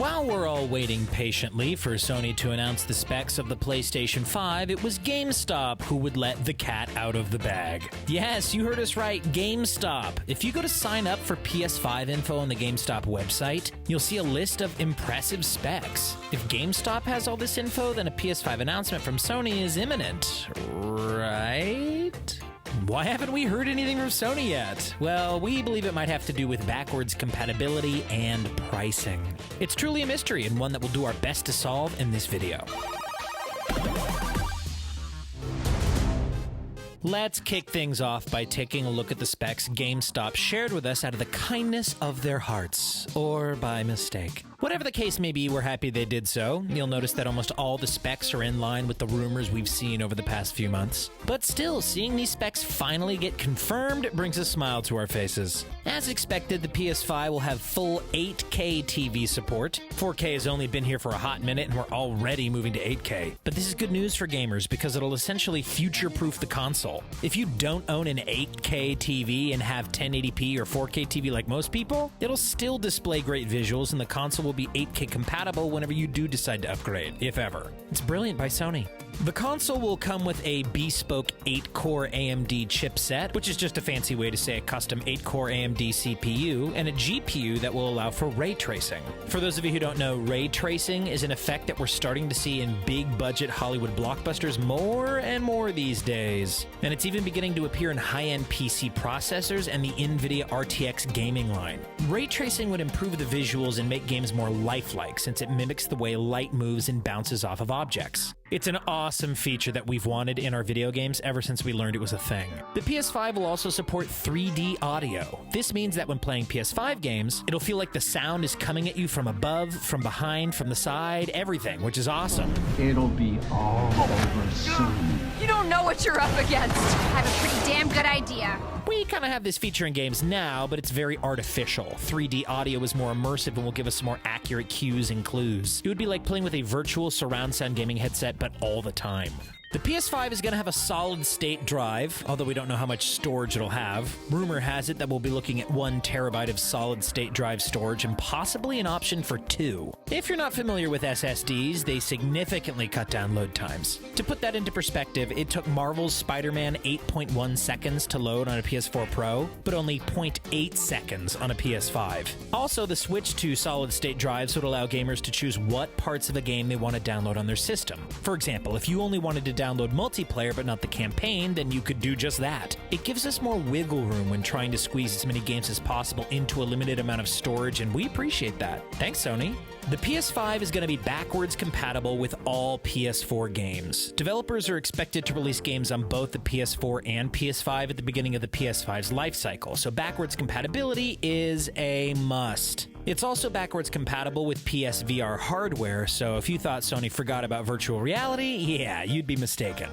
While we're all waiting patiently for Sony to announce the specs of the PlayStation 5, it was GameStop who would let the cat out of the bag. Yes, you heard us right, GameStop. If you go to sign up for PS5 info on the GameStop website, you'll see a list of impressive specs. If GameStop has all this info, then a PS5 announcement from Sony is imminent, right? Why haven't we heard anything from Sony yet? Well, we believe it might have to do with backwards compatibility and pricing. It's truly a mystery and one that we'll do our best to solve in this video. Let's kick things off by taking a look at the specs GameStop shared with us out of the kindness of their hearts, or by mistake. Whatever the case may be, we're happy they did so. You'll notice that almost all the specs are in line with the rumors we've seen over the past few months. But still, seeing these specs finally get confirmed brings a smile to our faces. As expected, the PS5 will have full 8K TV support. 4K has only been here for a hot minute and we're already moving to 8K. But this is good news for gamers because it'll essentially future-proof the console. If you don't own an 8K TV and have 1080p or 4K TV like most people, it'll still display great visuals and the console will be 8K compatible whenever you do decide to upgrade, if ever. It's brilliant by Sony. The console will come with a bespoke 8-core AMD chipset, which is just a fancy way to say a custom 8-core AMD CPU, and a GPU that will allow for ray tracing. For those of you who don't know, ray tracing is an effect that we're starting to see in big-budget Hollywood blockbusters more and more these days. And it's even beginning to appear in high-end PC processors and the NVIDIA RTX gaming line. Ray tracing would improve the visuals and make games more lifelike, since it mimics the way light moves and bounces off of objects. It's an awesome feature that we've wanted in our video games ever since we learned it was a thing. The PS5 will also support 3D audio. This means that when playing PS5 games, it'll feel like the sound is coming at you from above, from behind, from the side, everything, which is awesome. It'll be all over soon. You don't know what you're up against. I have a pretty damn good idea. We kind of have this feature in games now, but it's very artificial. 3D audio is more immersive and will give us some more accurate cues and clues. It would be like playing with a virtual surround sound gaming headset, but all the time. The PS5 is going to have a solid-state drive, although we don't know how much storage it'll have. Rumor has it that we'll be looking at 1 terabyte of solid-state drive storage and possibly an option for 2. If you're not familiar with SSDs, they significantly cut down load times. To put that into perspective, it took Marvel's Spider-Man 8.1 seconds to load on a PS4 Pro, but only 0.8 seconds on a PS5. Also, the switch to solid-state drives would allow gamers to choose what parts of a game they want to download on their system. For example, if you only wanted to download multiplayer but not the campaign, then you could do just that. It gives us more wiggle room when trying to squeeze as many games as possible into a limited amount of storage, and we appreciate that. Thanks, Sony. The PS5 is going to be backwards compatible with all PS4 games. Developers are expected to release games on both the PS4 and PS5 at the beginning of the PS5's life cycle, so backwards compatibility is a must. It's also backwards compatible with PSVR hardware, so if you thought Sony forgot about virtual reality, yeah, you'd be mistaken.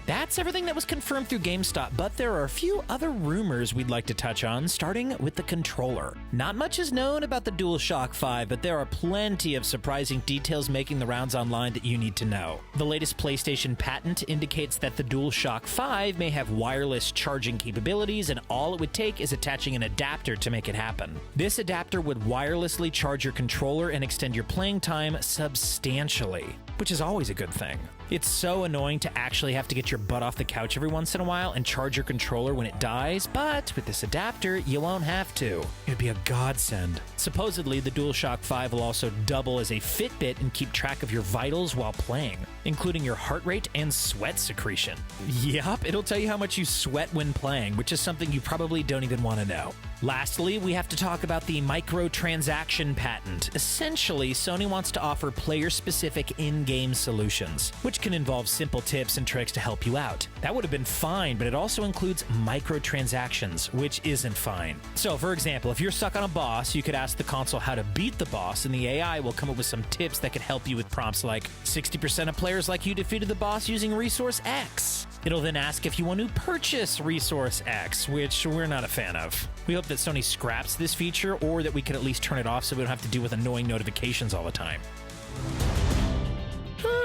That's everything that was confirmed through GameStop, but there are a few other rumors we'd like to touch on, starting with the controller. Not much is known about the DualShock 5, but there are plenty of surprising details making the rounds online that you need to know. The latest PlayStation patent indicates that the DualShock 5 may have wireless charging capabilities, and all it would take is attaching an adapter to make it happen. This adapter would wirelessly charge your controller and extend your playing time substantially, which is always a good thing. It's so annoying to actually have to get your butt off the couch every once in a while and charge your controller when it dies, but with this adapter, you won't have to. It'd be a godsend. Supposedly, the DualShock 5 will also double as a Fitbit and keep track of your vitals while playing, including your heart rate and sweat secretion. Yup, it'll tell you how much you sweat when playing, which is something you probably don't even want to know. Lastly, we have to talk about the microtransaction patent. Essentially, Sony wants to offer player-specific in-game solutions, which can involve simple tips and tricks to help you out. That would have been fine, but it also includes microtransactions, which isn't fine. So, for example, if you're stuck on a boss, you could ask the console how to beat the boss, and the AI will come up with some tips that could help you with prompts like, 60% of players like you defeated the boss using resource X. It'll then ask if you want to purchase resource X, which we're not a fan of. We hope that Sony scraps this feature, or that we can at least turn it off so we don't have to deal with annoying notifications all the time.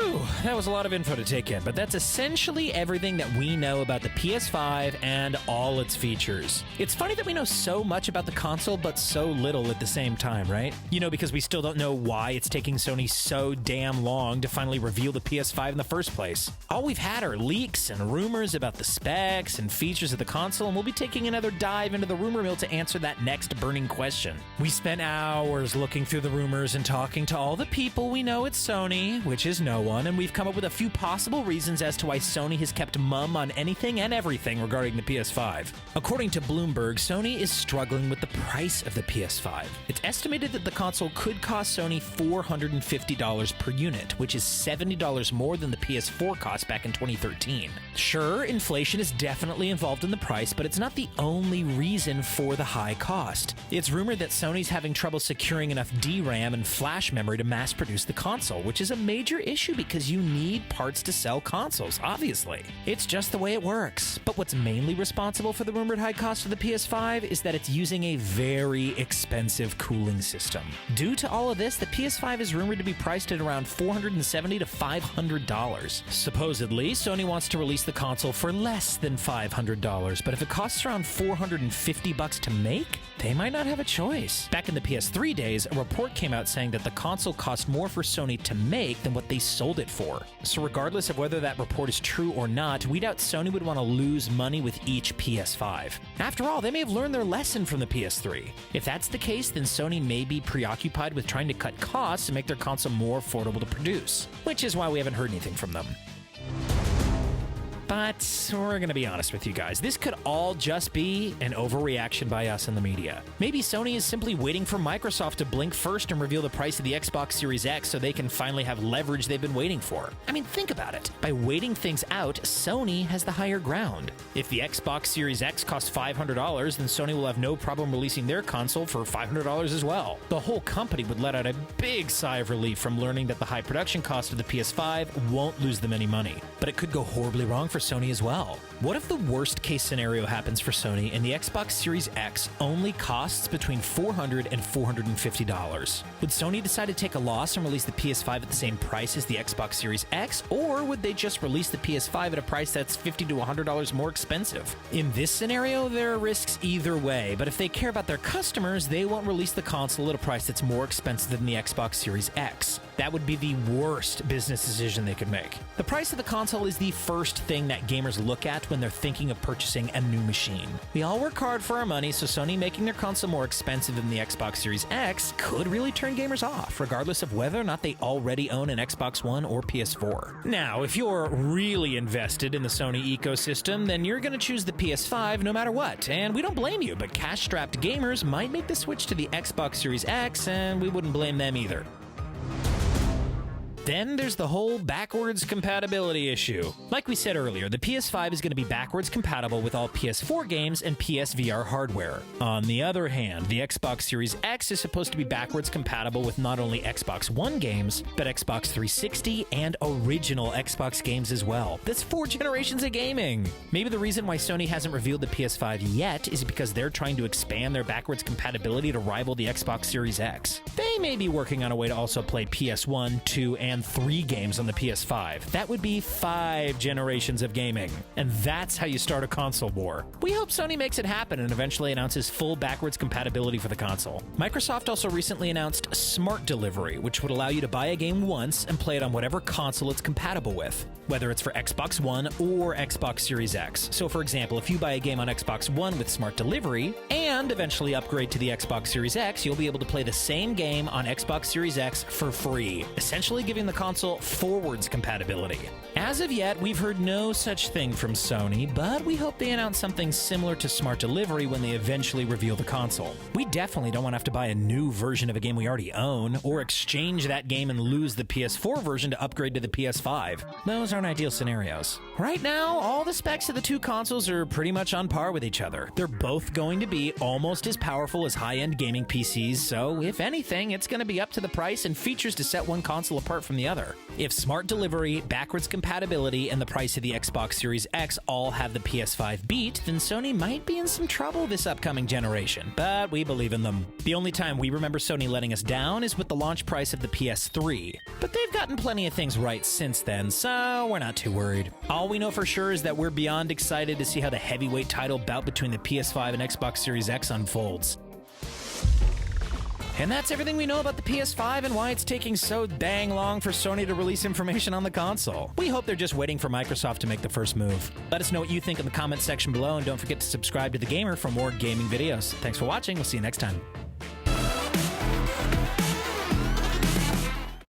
Whew, that was a lot of info to take in, but that's essentially everything that we know about the PS5 and all its features. It's funny that we know so much about the console, but so little at the same time, right? You know, because we still don't know why it's taking Sony so damn long to finally reveal the PS5 in the first place. All we've had are leaks and rumors about the specs and features of the console, and we'll be taking another dive into the rumor mill to answer that next burning question. We spent hours looking through the rumors and talking to all the people we know at Sony, which is no one, and we've come up with a few possible reasons as to why Sony has kept mum on anything and everything regarding the PS5. According to Bloomberg, Sony is struggling with the price of the PS5. It's estimated that the console could cost Sony $450 per unit, which is $70 more than the PS4 cost back in 2013. Sure, inflation is definitely involved in the price, but it's not the only reason for the high cost. It's rumored that Sony's having trouble securing enough DRAM and flash memory to mass produce the console, which is a major issue because you need parts to sell consoles, obviously. It's just the way it works. But what's mainly responsible for the rumored high cost of the PS5 is that it's using a very expensive cooling system. Due to all of this, the PS5 is rumored to be priced at around $470 to $500. Supposedly, Sony wants to release the console for less than $500, but if it costs around $450 to make, they might not have a choice. Back in the PS3 days, a report came out saying that the console cost more for Sony to make than what they sold it for. So regardless of whether that report is true or not, we doubt Sony would want to lose money with each PS5. After all, they may have learned their lesson from the PS3. If that's the case, then Sony may be preoccupied with trying to cut costs and make their console more affordable to produce, which is why we haven't heard anything from them. But we're going to be honest with you guys. This could all just be an overreaction by us in the media. Maybe Sony is simply waiting for Microsoft to blink first and reveal the price of the Xbox Series X so they can finally have leverage they've been waiting for. I mean, think about it. By waiting things out, Sony has the higher ground. If the Xbox Series X costs $500, then Sony will have no problem releasing their console for $500 as well. The whole company would let out a big sigh of relief from learning that the high production cost of the PS5 won't lose them any money. But it could go horribly wrong for Sony as well. What if the worst case scenario happens for Sony and the Xbox Series X only costs between $400 and $450? Would Sony decide to take a loss and release the PS5 at the same price as the Xbox Series X, or would they just release the PS5 at a price that's $50 to $100 more expensive? In this scenario, there are risks either way, but if they care about their customers, they won't release the console at a price that's more expensive than the Xbox Series X. That would be the worst business decision they could make. The price of the console is the first thing that gamers look at when they're thinking of purchasing a new machine. We all work hard for our money, so Sony making their console more expensive than the Xbox Series X could really turn gamers off, regardless of whether or not they already own an Xbox One or PS4. Now, if you're really invested in the Sony ecosystem, then you're going to choose the PS5 no matter what, and we don't blame you, but cash-strapped gamers might make the switch to the Xbox Series X, and we wouldn't blame them either. Then there's the whole backwards compatibility issue. Like we said earlier, the PS5 is going to be backwards compatible with all PS4 games and PSVR hardware. On the other hand, the Xbox Series X is supposed to be backwards compatible with not only Xbox One games, but Xbox 360 and original Xbox games as well. That's 4 generations of gaming! Maybe the reason why Sony hasn't revealed the PS5 yet is because they're trying to expand their backwards compatibility to rival the Xbox Series X. They may be working on a way to also play PS1, 2, and 3 games on the PS5. That would be 5 generations of gaming. And that's how you start a console war. We hope Sony makes it happen and eventually announces full backwards compatibility for the console. Microsoft also recently announced Smart Delivery, which would allow you to buy a game once and play it on whatever console it's compatible with, whether it's for Xbox One or Xbox Series X. So for example, if you buy a game on Xbox One with Smart Delivery and eventually upgrade to the Xbox Series X, you'll be able to play the same game on Xbox Series X for free, essentially giving the console forwards compatibility. As of yet, we've heard no such thing from Sony, but we hope they announce something similar to Smart Delivery when they eventually reveal the console. We definitely don't want to have to buy a new version of a game we already own, or exchange that game and lose the PS4 version to upgrade to the PS5. Those aren't ideal scenarios. Right now, all the specs of the two consoles are pretty much on par with each other. They're both going to be almost as powerful as high-end gaming PCs, so if anything, it's going to be up to the price and features to set one console apart from the other. If smart delivery, backwards compatibility, and the price of the Xbox Series X all have the PS5 beat, then Sony might be in some trouble this upcoming generation, but we believe in them. The only time we remember Sony letting us down is with the launch price of the PS3, but they've gotten plenty of things right since then, so we're not too worried. All we know for sure is that we're beyond excited to see how the heavyweight title bout between the PS5 and Xbox Series X unfolds. And that's everything we know about the PS5 and why it's taking so dang long for Sony to release information on the console. We hope they're just waiting for Microsoft to make the first move. Let us know what you think in the comments section below, and don't forget to subscribe to The Gamer for more gaming videos. Thanks for watching. We'll see you next time.